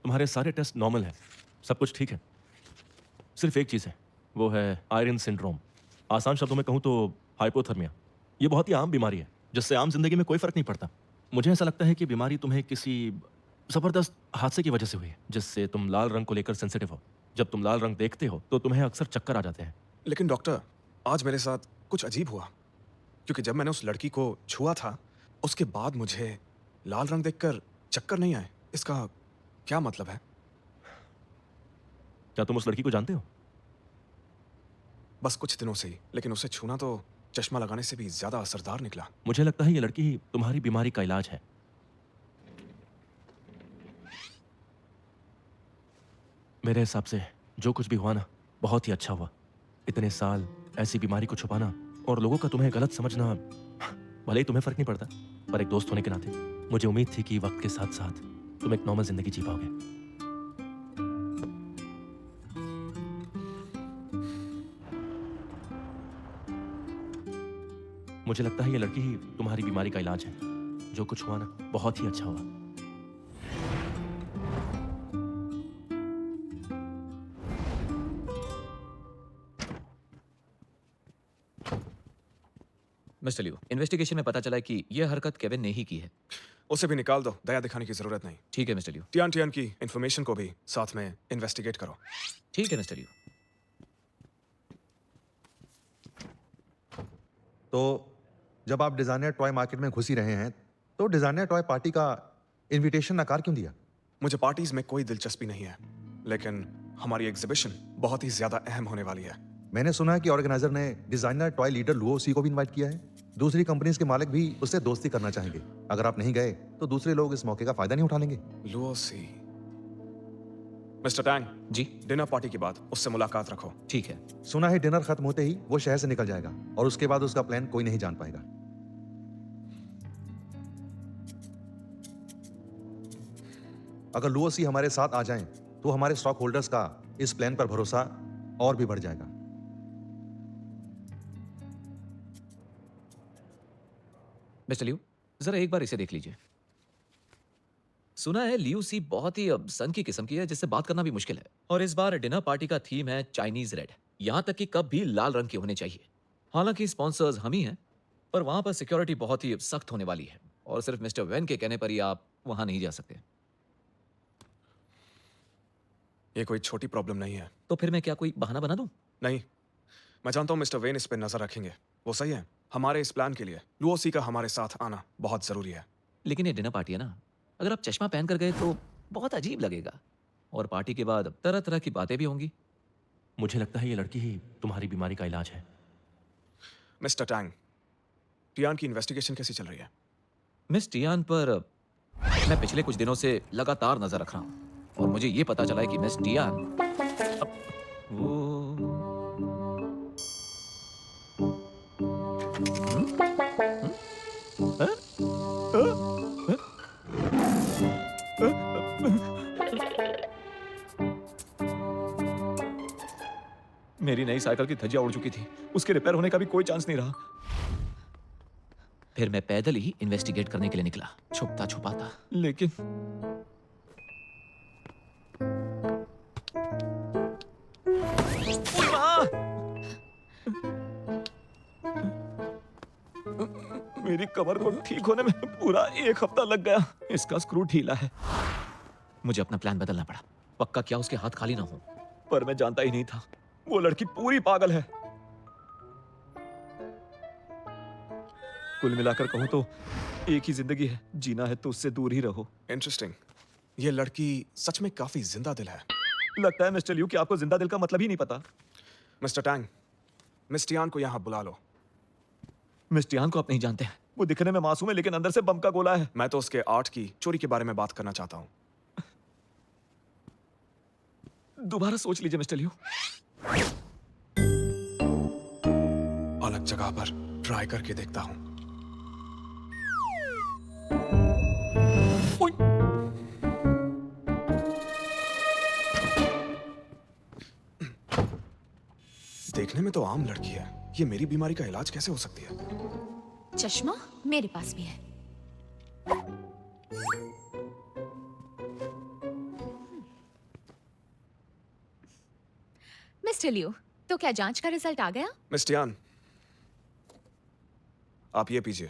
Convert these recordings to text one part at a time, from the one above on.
तुम्हारे सारे test normal हैं, सब कुछ ठीक है। सिर्फ एक चीज़ है, वो है आयरन सिंड्रोम। आसान शब्दों में कहूँ तो हाइपोथर्मिया। ये बहुत ही आम बीमारी है जिससे आम जिंदगी में कोई फर्क नहीं पड़ता। मुझे ऐसा लगता है कि बीमारी तुम्हें किसी जबरदस्त हादसे की वजह से हुई है, जिससे तुम लाल रंग को लेकर सेंसिटिव हो। जब तुम लाल रंग देखते हो तो तुम्हें अक्सर चक्कर आ जाते हैं। लेकिन डॉक्टर, आज मेरे साथ कुछ अजीब हुआ, क्योंकि जब मैंने उस लड़की को छुआ था, उसके बाद मुझे लाल रंग देखकर चक्कर नहीं आए। इसका क्या मतलब है? क्या तुम उस लड़की को जानते हो? बस कुछ दिनों से ही, लेकिन उसे छूना तो चश्मा लगाने से भी ज्यादा असरदार निकला। मुझे लगता है ये लड़की ही तुम्हारी बीमारी का इलाज है। मेरे हिसाब से जो कुछ भी हुआ ना, बहुत ही अच्छा हुआ। इतने साल ऐसी बीमारी को छुपाना और लोगों का तुम्हें गलत समझना, भले ही तुम्हें फर्क नहीं पड़ता, पर एक दोस्त होने के नाते मुझे उम्मीद थी कि वक्त के साथ साथ तुम एक नॉर्मल जिंदगी जी पाओगे। मुझे लगता है ये लड़की ही तुम्हारी बीमारी का इलाज है। जो कुछ हुआ ना, बहुत ही अच्छा हुआ। मिस्टर लियो, इन्वेस्टिगेशन में पता चला है कि यह हरकत केविन ने ही की है। उसे भी निकाल दो, दया दिखाने की जरूरत नहीं। ठीक है मिस्टर लियो। टियान टियान की इंफॉर्मेशन को भी साथ में इन्वेस्टिगेट करो। ठीक है मिस्टर लियो। तो जब आप डिजाइनर टॉय मार्केट में घुस ही रहे हैं, तो डिजाइनर टॉय पार्टी का इनविटेशन नकार क्यों दिया? मुझे पार्टीज में कोई दिलचस्पी नहीं है, लेकिन हमारी एग्जीबिशन बहुत ही ज्यादा अहम होने वाली है। मैंने सुना है कि ऑर्गेनाइजर ने डिजाइनर टॉय लीडर लुओ सी को भी इनवाइट किया है। दूसरी कंपनीज के मालिक भी उससे दोस्ती करना चाहेंगे। अगर आप नहीं गए तो दूसरे लोग इस मौके का फायदा नहीं उठा लेंगे। लुओसी। मिस्टर टैंग जी डिनर पार्टी के बाद उससे मुलाकात रखो। ठीक है। सुना है डिनर खत्म होते ही वो शहर से निकल जाएगा और उसके बाद उसका प्लान कोई नहीं जान पाएगा। अगर लुओसी हमारे साथ आ जाएं, तो हमारे स्टॉक होल्डर्स का इस प्लान पर भरोसा और भी बढ़ जाएगा। मिस्टर लियो, जरा एक बार इसे देख लीजिए। सुना है लियो सी बहुत ही सन की किस्म की है, जिससे बात करना भी मुश्किल है। और इस बार डिनर पार्टी का थीम है चाइनीज रेड। यहां तक कि कप भी लाल रंग के होने चाहिए। हालांकि स्पॉन्सर्स हम ही हैं, पर वहां पर सिक्योरिटी बहुत ही सख्त होने वाली है और सिर्फ मिस्टर वेन के कहने पर ही आप वहां नहीं जा सकते। ये कोई छोटी प्रॉब्लम नहीं है। तो फिर मैं क्या कोई बहाना बना दूं? नहीं, मैं जानता हूं मिस्टर वेन इस पे नजर रखेंगे। वो सही है। हमारे इस प्लान के लिए लुओसी का हमारे साथ आना बहुत जरूरी है। लेकिन ये डिनर पार्टी है ना, अगर आप चश्मा पहन कर गए तो बहुत अजीब लगेगा और पार्टी के बाद तरह तरह की बातें भी होंगी। मुझे लगता है ये लड़की ही तुम्हारी बीमारी का इलाज है। मिस्टर टैंग, टियान की इन्वेस्टिगेशन कैसी चल रही है? मिस टियान पर मैं पिछले कुछ दिनों से लगातार नजर रख रहा हूं और मुझे ये पता चला है कि मिस टियान वो मेरी नई साइकिल की धज्जियां उड़ चुकी थी। उसके रिपेयर होने का भी कोई चांस नहीं रहा। फिर मैं पैदल ही इन्वेस्टिगेट करने के लिए निकला, छुपता छुपाता। लेकिन ओए मां! मेरी कमर को ठीक होने में पूरा 1 हफ्ता लग गया। इसका स्क्रू ढीला है। मुझे अपना प्लान बदलना पड़ा। पक्का क्या उसके हाथ खाली ना हो, पर मैं जानता ही नहीं था वो लड़की पूरी पागल है। कुल मिलाकर कहूं तो एक ही जिंदगी है, जीना है तो उससे दूर ही रहो। इंटरेस्टिंग। ये लड़की सच में काफी जिंदा दिल है। लगता है मिस्टर लियू कि आपको जिंदा दिल का मतलब ही नहीं पता। मिस्टर टैंग, मिस टियान को यहाँ बुला लो। मिस टियान को आप नहीं जानते हैं। वो दिखने में मासूम है, लेकिन अंदर से बम का गोला है। मैं तो उसके आर्ट की चोरी के बारे में बात करना चाहता हूँ। दोबारा सोच लीजिए मिस्टर लियू। अलग जगह पर ट्राई करके देखता हूँ। देखने में तो आम लड़की है, ये मेरी बीमारी का इलाज कैसे हो सकती है? चश्मा मेरे पास भी है। मिस्टर लियो, तो क्या जांच का रिजल्ट आ गया? मिस टियान, आप ये पीजिए।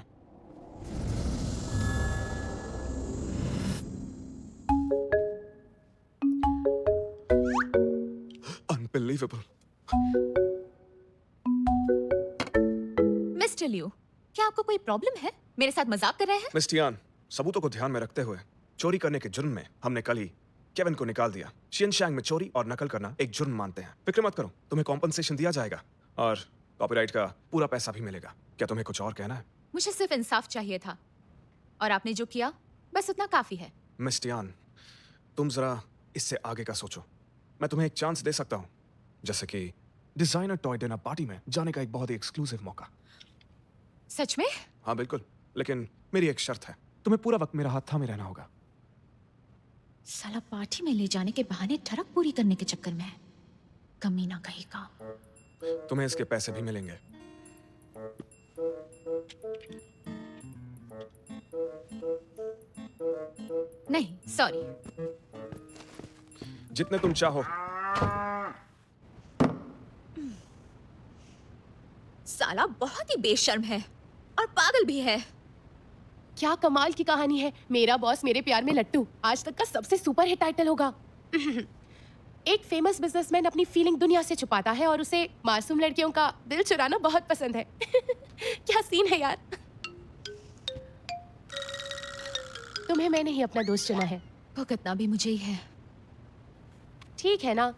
अनबिलीवेबल। मिस्टर लियो, क्या आपको कोई प्रॉब्लम है? मेरे साथ मजाक कर रहे हैं? मिस टियान, सबूतों को ध्यान में रखते हुए चोरी करने के जुर्म में हमने कल ही केविन को निकाल दिया। शियनशैंग में चोरी और नकल करना एक जुर्म मानते हैं। फिक्र मत करो, तुम्हें कॉम्पनसेशन दिया जाएगा और कॉपीराइट का पूरा पैसा भी मिलेगा। क्या तुम्हें कुछ और कहना है? मुझे सिर्फ इंसाफ चाहिए था, और आपने जो किया बस उतना काफी है। मिस टियान, तुम जरा इससे आगे का सोचो। मैं तुम्हें एक चांस दे सकता हूँ, जैसे कि डिजाइनर टॉय डिनर पार्टी में जाने का एक बहुत ही एक्सक्लूसिव मौका। सच में? हाँ बिल्कुल, लेकिन मेरी एक शर्त है, तुम्हें पूरा वक्त मेरा हाथ थामे रहना होगा। साला पार्टी में ले जाने के बहाने ठरक पूरी करने के चक्कर में है, कमीना कहीं का। तुम्हें इसके पैसे भी मिलेंगे। नहीं, सॉरी। जितने तुम चाहो। साला बहुत ही बेशर्म है और पागल भी है। क्या कमाल की कहानी है। मेरा बॉस मेरे प्यार में लट्टू आज तक का सबसे सुपर हिट टाइटल होगा। एक फेमस बिजनेसमैन अपनी फीलिंग दुनिया से छुपाता है और उसे मासूम लड़कियों का दिल चुराना बहुत पसंद है। क्या सीन है यार। तुम्हें मैंने ही अपना दोस्त चुना है। भुगतना भी मुझे ही है। ठीक है ना,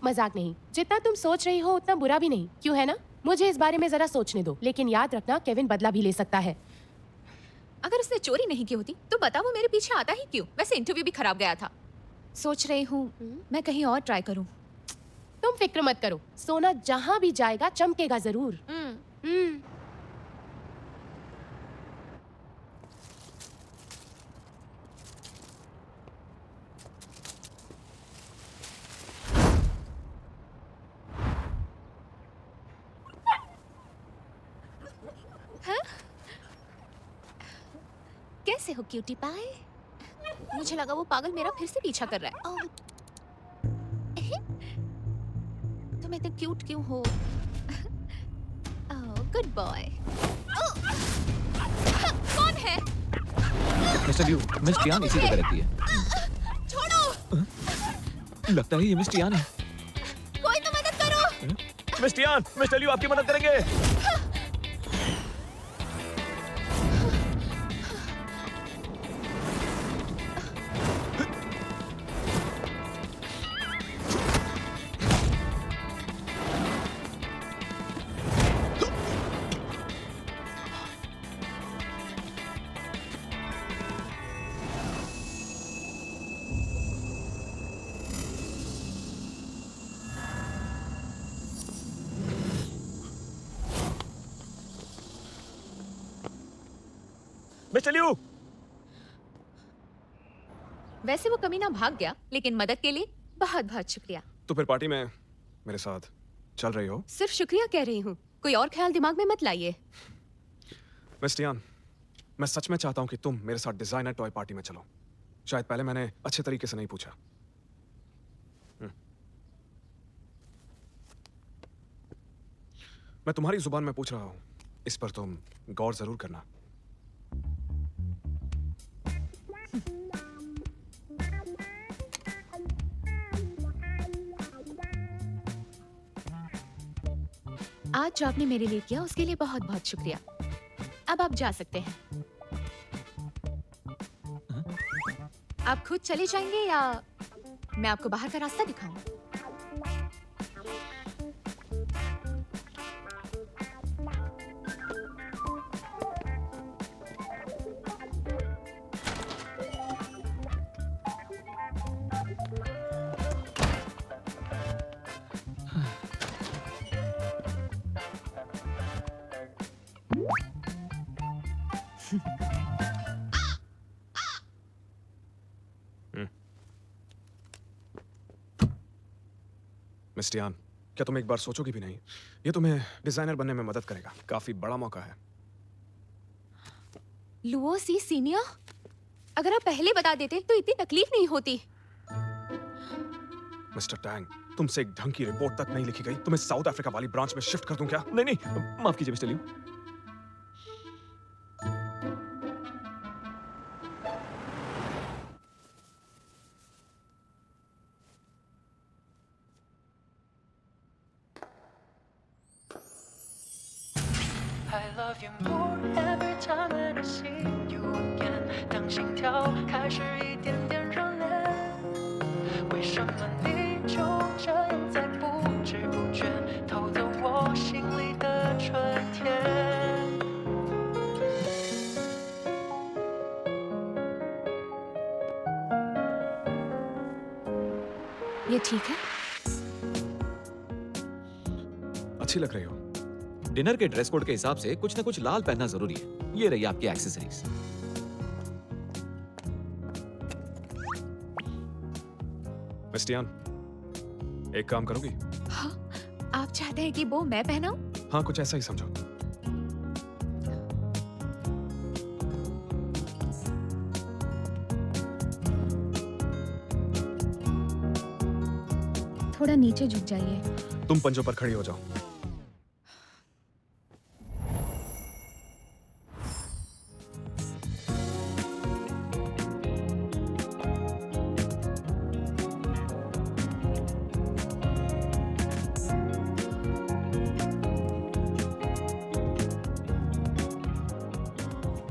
मजाक नहीं। जितना तुम सोच रही हो उतना बुरा भी नहीं, क्यों है ना? मुझे इस बारे में जरा सोचने दो, लेकिन याद रखना केविन बदला भी ले सकता है। अगर उसने चोरी नहीं की होती तो बता वो मेरे पीछे आता ही क्यों? वैसे इंटरव्यू भी खराब गया था। सोच रही हूँ मैं कहीं और ट्राई करूँ। तुम फिक्र मत करो, सोना जहाँ भी जाएगा चमकेगा जरूर। कैसे हो क्यूटी पाई? मुझे लगा वो पागल मेरा फिर से पीछा कर रहा है। तुम इतने क्यूट क्यों हो? Good boy. कौन है? मिस्टर लियू, मिस टियान इसी जगह रहती है। छोड़ो। लगता है ये मिस टियान है। कोई तो मदद करो। मिस टियान, मिस्टर लियू आपकी मदद करेंगे। मिस्टर लियू, वैसे वो कमीना भाग गया, लेकिन मदद के लिए बहुत बहुत शुक्रिया। तो फिर पार्टी में मेरे साथ चल रही हो? सिर्फ शुक्रिया कह रही हूँ, कोई और ख्याल दिमाग में मत लाइए। मिस टियान, मैं सच में चाहता हूँ कि तुम मेरे साथ डिजाइनर टॉय पार्टी में चलो। शायद पहले मैंने अच्छे तरीके से नहीं पूछा। मैं तुम्हारी जुबान में पूछ रहा हूँ, इस पर तुम गौर जरूर करना। आज जो आपने मेरे लिए किया उसके लिए बहुत बहुत शुक्रिया। अब आप जा सकते हैं। आप खुद चले जाएंगे या मैं आपको बाहर का रास्ता दिखाऊं? मिस टियान, क्या तुम एक बार सोचोगी भी नहीं? ये तुम्हें डिजाइनर बनने में मदद करेगा। काफी बड़ा मौका है। लुओ सी सीनियर, अगर आप पहले बता देते तो इतनी तकलीफ नहीं होती। मिस्टर टैंग, तुमसे एक ढंग की रिपोर्ट तक नहीं लिखी गई। तुम्हें साउथ अफ्रीका वाली ब्रांच में शिफ्ट कर दूं क्या? नहीं नहीं, माफ कीजिए mister Liu. I love you more every time that I see you again。当心跳开始一点点热烈，为什么你就这样在不知不觉偷走我心里的春天？ ये ठीक है? अच्छी लग रही हो। डिनर के ड्रेस कोड के हिसाब से कुछ ना कुछ लाल पहनना जरूरी है। ये रही आपकी एक्सेसरीज। मिस्टियान, एक काम करोगी? हाँ, आप चाहते हैं कि वो मैं पहनाऊं? हाँ, कुछ ऐसा ही समझो। थोड़ा नीचे झुक जाइए। तुम पंजों पर खड़ी हो जाओ।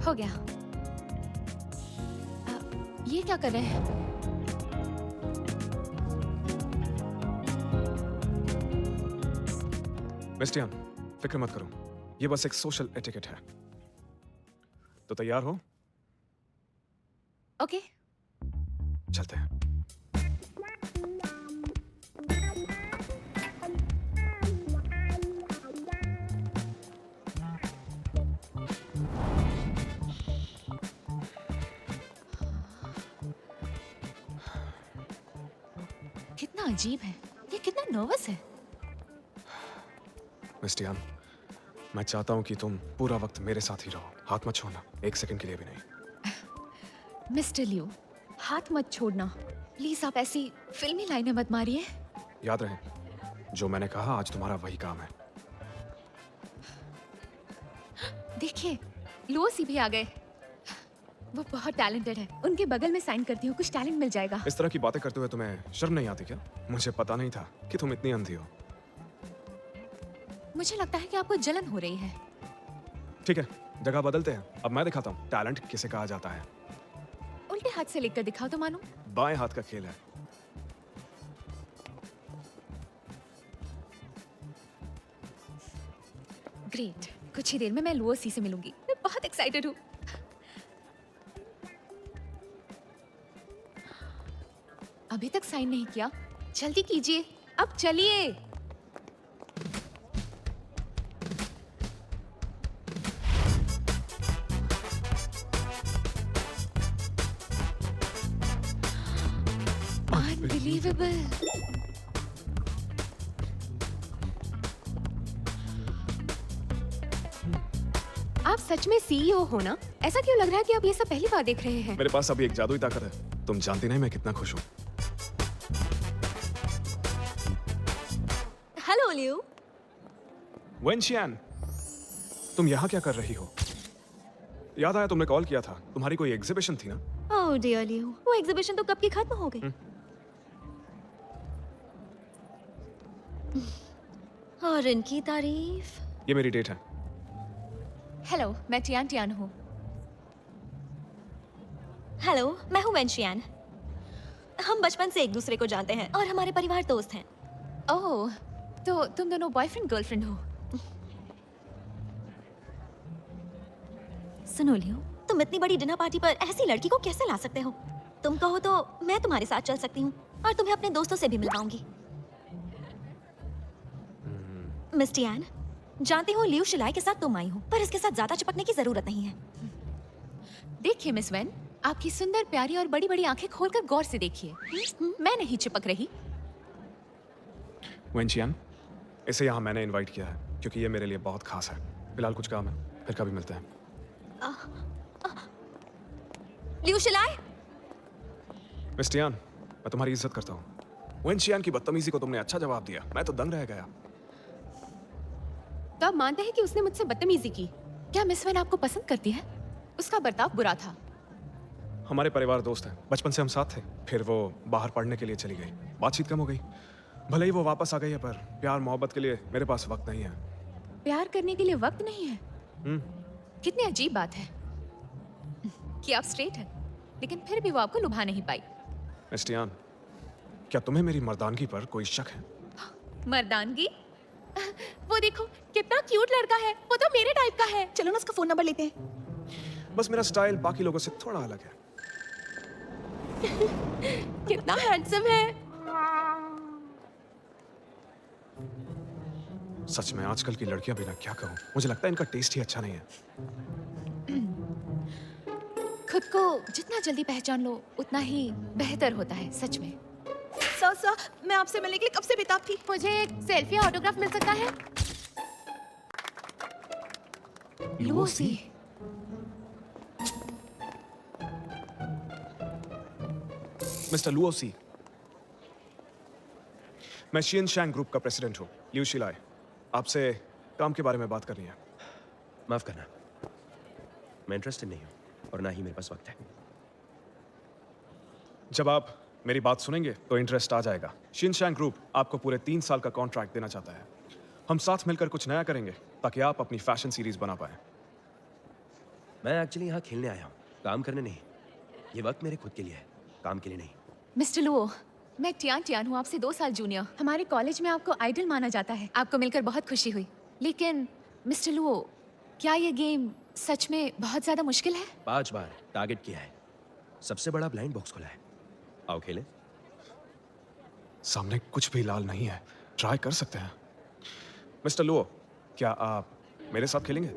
हो गया। ये क्या कर रहे हैं? मिस्टियान, फिक्र मत करो। ये बस एक सोशल एटिकेट है। तो तैयार हो? ओके। चलते हैं। कितना अजीब है। ये कितना नर्वस है। मिस्टियान, मैं चाहता हूं कि तुम पूरा वक्त मेरे साथ ही रहो। हाथ मत छोड़ना, एक सेकंड के लिए भी नहीं। मिस्टर लियो, हाथ मत छोड़ना। प्लीज आप ऐसी फिल्मी लाइनें मत मारिए। याद रहे, जो मैंने कहा आज तुम्हारा वही काम है। देखिए, लुओसी भी आ गए। वो बहुत टैलेंटेड है। उनके बगल में साइन करती हूँ, कुछ टैलेंट मिल जाएगा। इस तरह की बातें करते हुए तुम्हें शर्म नहीं आती क्या? मुझे पता नहीं था कि तुम इतनी अंधी हो। मुझे लगता है कि आपको जलन हो रही है। ठीक है, जगह बदलते हैं। अब मैं दिखाता हूँ टैलेंट किसे कहा जाता है। उल्टे हाथ से लेकर दिखाओ तो मानो। बाएं हाथ का खेल है। ग्रेट। कुछ ही देर में मैं लुओसी से मिलूंगी। मैं बहुत एक्साइटेड हूँ। अभी तक साइन नहीं किया। जल्दी कीजिए, अब चलिए। Unbelievable. आप सच में सीईओ हो ना? ऐसा क्यों लग रहा है कि आप ये सब पहली बार देख रहे हैं? मेरे पास अभी एक जादुई ताकत है। तुम जानती नहीं मैं कितना खुश हूँ। हेलो लियो। वेनशियान, तुम यहाँ क्या कर रही हो? याद आया तुमने कॉल किया था। तुम्हारी कोई एग्जीबिशन थी ना? ओह डियर लियो, वो एग्जीबिशन तो कब की खत्म हो गई। और इनकी तारीफ। ये मेरी डेट है। हेलो, मैं टियान टियान हूँ। हेलो, मैं हूँ वेनशियान। हम बचपन से एक दूसरे को जानते हैं और हमारे परिवार दोस्त हैं। ओह, तो तुम दोनों बॉयफ्रेंड गर्लफ्रेंड हो? सुनो लियो, तुम इतनी बड़ी डिनर पार्टी पर ऐसी लड़की को कैसे ला सकते हो? तुम कहो तो मैं तुम्हारे साथ चल सकती हूँ और तुम्हें अपने दोस्तों से भी मिलवाऊंगी। मिस टियान, जानती हूँ लियो शिलाई के साथ तुम आई हो, पर इसके साथ ज्यादा चिपकने की जरूरत नहीं है। देखिए मिस वेन, आपकी सुंदर प्यारी और बड़ी बड़ी आंखें खोलकर गौर से देखिए। मैं नहीं चिपक रही। वेनशियान, इसे यहाँ मैंने इनवाइट किया है क्योंकि ये मेरे लिए बहुत खास है। फिलहाल कुछ काम है, फिर कभी मिलते हैं। लियो शिलाई। मिस टियान, मैं तुम्हारी इज्जत करता हूँ। वेन शियान की बदतमीजी को तुमने अच्छा जवाब दिया, मैं तो दंग रह गया। तो आप मानते हैं कि उसने मुझसे बदतमीजी की? क्या मिस वेन आपको पसंद करती है? उसका बर्ताव बुरा था। हमारे परिवार दोस्त हैं, बचपन से हम साथ थे। फिर वो बाहर पढ़ने के लिए चली गई, बातचीत कम हो गई। भले ही वो वापस आ गई है, पर प्यार मोहब्बत के लिए मेरे पास वक्त नहीं है। प्यार करने के लिए वक्त नहीं है? कितनी अजीब बात है कि आप स्ट्रेट हैं, लेकिन फिर भी वो आपको लुभा नहीं पाई। मिस टियान, क्या तुम्हें मेरी मर्दानगी पर कोई शक है? मर्दानगी? वो देखो कितना क्यूट लड़का है, वो तो मेरे टाइप का है। चलो ना उसका फोन नंबर लेते हैं। बस मेरा स्टाइल बाकी लोगों से थोड़ा अलग है। कितना हैंडसम है। सच में आजकल की लड़कियां भी ना, क्या कहूं, मुझे लगता है इनका टेस्ट ही अच्छा नहीं है। खुद को जितना जल्दी पहचान लो उतना ही बेहतर होता है, सच में। सर मैं आपसे मिलने के लिए कब से बेताब थी। मुझे एक सेल्फी ऑटोग्राफ मिल सकता है? लूसी। मिस्टर लुओसी, मैं शियन शैंग ग्रुप का प्रेसिडेंट हूं, लिu शिलाई। आपसे काम के बारे में बात करनी है। माफ करना, मैं इंटरेस्टेड नहीं हूं और ना ही मेरे पास वक्त है। जब आप मेरी बात सुनेंगे तो इंटरेस्ट आ जाएगा। शियन शैंग ग्रुप आपको पूरे 3 साल का कॉन्ट्रैक्ट देना चाहता है। हम साथ मिलकर कुछ नया करेंगे ताकि आप अपनी फैशन सीरीज बना पाए। मैं एक्चुअली यहाँ खेलने आया हूँ, काम करने नहीं। ये वक्त मेरे खुद के लिए है, काम के लिए नहीं। मिस्टर लुओ, मैं टियान हूँ, आपसे 2 साल जूनियर। हमारे कॉलेज में आपको आइडल माना जाता है। आपको मिलकर बहुत खुशी हुई। लेकिन मिस्टर लुओ, क्या ये गेम सच में बहुत ज्यादा मुश्किल है? 5 बार टारगेट किया है, सबसे बड़ा ब्लाइंड बॉक्स खोला है। आओ खेलें। सामने कुछ भी लाल नहीं है, ट्राई कर सकते हैं। मिस्टर लुओ, क्या आप मेरे साथ खेलेंगे?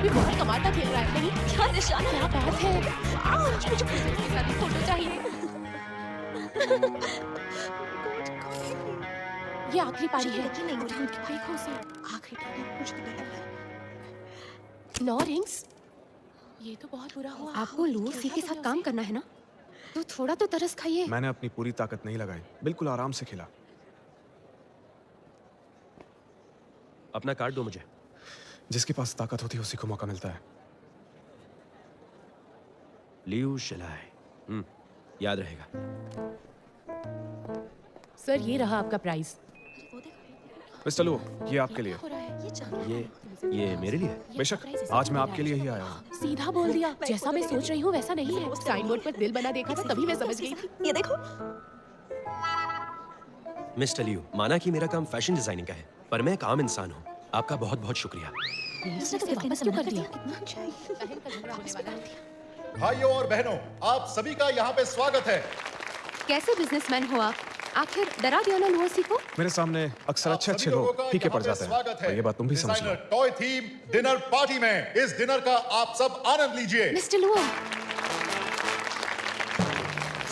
भी बहुत कमाल का खेल रहा है। नहीं, क्या निशाना क्या बात है। मुझे इसके साथ एक फोटो चाहिए। ये आखिरी पारी है। देखो उसे, आखिरी पारी। मुझे तो डर लग रहा है। 9 रिंग्स? ये तो बहुत बुरा हुआ। आपको लूसी के साथ काम करना है ना, तो थोड़ा तो तरस खाइए। मैंने अपनी पूरी ताकत नहीं लगाई, बिल्कुल आराम से खेला। अपना कार्ड दो मुझे। जिसके पास ताकत होती है उसी को मौका मिलता है। लिu शिलाई, याद रहेगा। सर, ये रहा आपका प्राइस। मिस्टर लुओ, ये आपके लिए। हो रहा है। ये मेरे लिए है। बेशक, आज मैं आपके लिए ही आया हूँ। सीधा बोल दिया। जैसा मैं सोच रही हूँ वैसा नहीं है। साइन बोर्ड पर दिल बना देखा था, तभी मैं समझ गई थी। ये देखो। मिस्टर लिu, माना कि मेरा काम फैशन डिजाइनिंग का है, पर मैं एक आम इंसान हूँ। आपका बहुत बहुत शुक्रिया। इसने तो वापस क्यों कर दिया? भाइयों और बहनों, आप सभी का यहाँ पे स्वागत है। कैसे बिजनेसमैन हो आप? आखिर डरा दिया ना लूसी को? मेरे सामने अक्सर अच्छे लोग फीके पड़ जाते हैं, और ये बात तुम भी समझ लो। टॉय थीम डिनर पार्टी में इस डिनर का आप सब आनंद लीजिए। मिस्टर लुओ,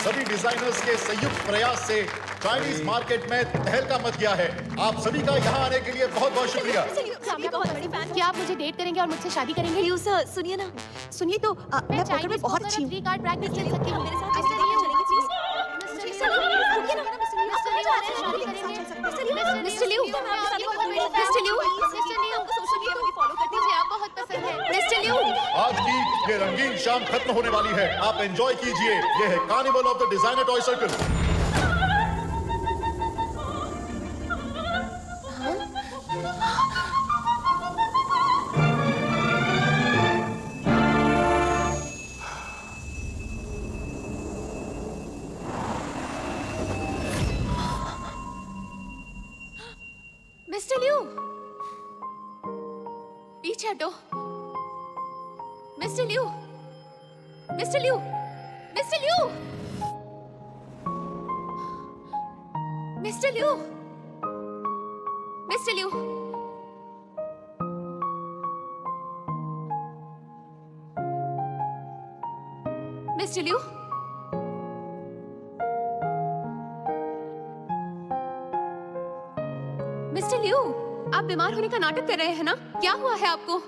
सभी डिजाइनर्स के संयुक्त प्रयास से चाइनीज मार्केट में तहलका मच गया है। आप सभी का यहाँ आने के लिए बहुत बहुत शुक्रिया। सभी बहुत बड़ी फैन। क्या आप मुझे डेट करेंगे और मुझसे शादी करेंगे? लिu सर, सुनिए ना। सुनिए तो, मैं पोकर में बहुत अच्छी हूँ। 3 कार्ड प्रैक्टिस खेल सकती हूँ। मेरे साथ चलेंगे, प्लीज। मिस्टर लिu, रुकिए ना। आप समझ आ रहे हैं, शादी करेंगे। Mister Liu, mister Liu, mister लिu, आपको सोशल मीडिया पर भी फॉलो कर मुझे आप बहुत पसंद है। मिस्टर लिu। आज की ये रंगीन शाम खत्म होने वाली है, आप एंजॉय कीजिए। ये है carnival of the designer toy circle. Mister Liu, पीछे हटो। Mister Liu, mister Liu, mister Liu, mister Liu, mister Liu. Mister Liu, mister Liu, आप बीमार होने का नाटक कर रहे हैं ना? क्या हुआ है आपको?